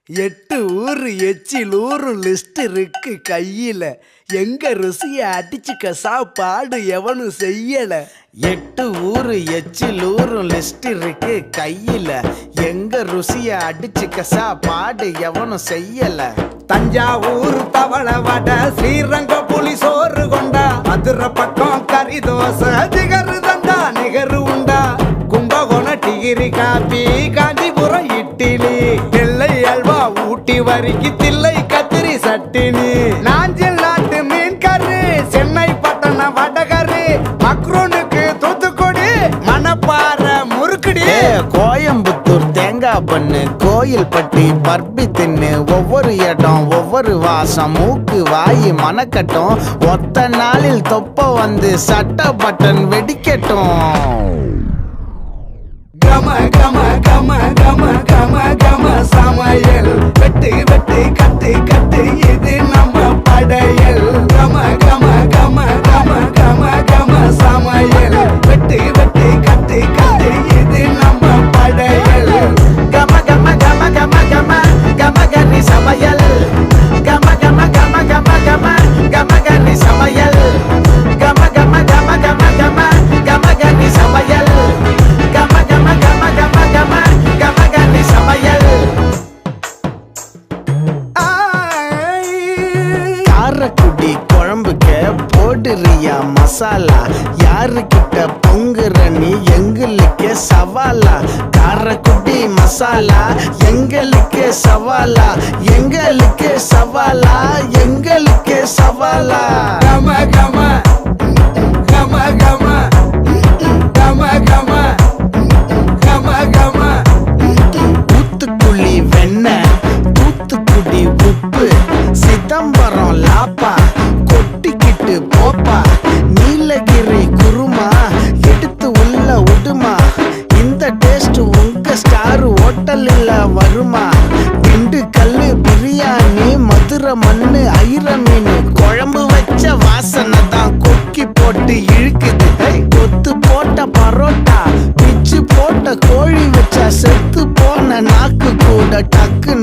8 ஊரு எச்சில் ஊரும் லிஸ்ட் இருக்கு கையில. எங்க ருசிய அடிச்சுக்க சாப்பாடு எவனும் செய்யல. 8 ஊரு எச்சில் ஊரும் லிஸ்ட் இருக்கு கையில. எங்க ருசிய அடிச்சுக்க சாப்பாடு எவனும் செய்யல. தஞ்சாவூர் தவளை வடை, ஸ்ரீரங்க புலி சோறு கொண்டா, மதுரை பக்கம் கறி தோசை, ஜிகரு தண்டா நிகரு உண்டா, கும்பகோணம் டிகிரி காப்பி, காஞ்சிபுரம் இட்லி, நெல்லை அல்வா ஊட்டி வரிக்கு தில்லை கத்திரி சட்டினி, நாஞ்சில் நாட்டு மீன் கறி, சென்னை பட்டணம் வடகறி, மக்ரூனுக்கு தூத்துக்குடி, மணப்பாறை முறுக்குடி, கோயம்புத்தூர் தேங்காய் பண்ணு, கோயில் பட்டி பர்பி தின்னு, ஒவ்வொரு இடம் ஒவ்வொரு வாசம், மூக்கு வாயி மணக்கட்டும், ஒத்த நாளில் தொப்ப வந்து சட்ட பட்டன் வெடிக்கட்டும். கம கம கம கம கம கம சமையல், வெட்டு வெட்டு கட்டு கட்டு இது நம்ம படையல். கம கம கம கம கம கம சமையல், வெட்டு வெட்டு கட்டு கட்டு இது நம்ம படையல். கம கம கம கம கம கம கனி சமையல், கம கம கம கம கம கம கனி சமையல், கம கம கம கம கம கம கனி சமையல், கம கம கம கம கம கம கனி சமையல். காரக்குடி குழம்புக்க போடுறியா மசாலா, யாருக்கிட்ட பொங்குற நீ எங்களுக்கு சவாலா. காரக்குடி மசாலா எங்களுக்கு சவாலா, எங்களுக்கு சவாலா, எங்களுக்கு சவாலா. கம கம கம கம கம கம கம கம. ஊத்துக்குழி வெண்ணெய், தூத்துக்குடி உப்பு, சிதம்பரம் லாப்பா, கொட்டிக்கிட்டு போப்பா, நீலகிரி குருமா எடுத்து உள்ள விடுமா. இந்த டேஸ்ட் உங்க ஸ்டார் ஹோட்டலில் வருமா. திண்டுக்கல் பிரியாணி, மதுரை மண்ணு ஐர மீன், குழம்பு வச்ச வாசனை தான் கொக்கி போட்டு இழுக்குது. கொத்து போட்ட பரோட்டா, பிச்சு போட்ட கோழி வச்சா செத்து போன நாக்கு கூட டக்கு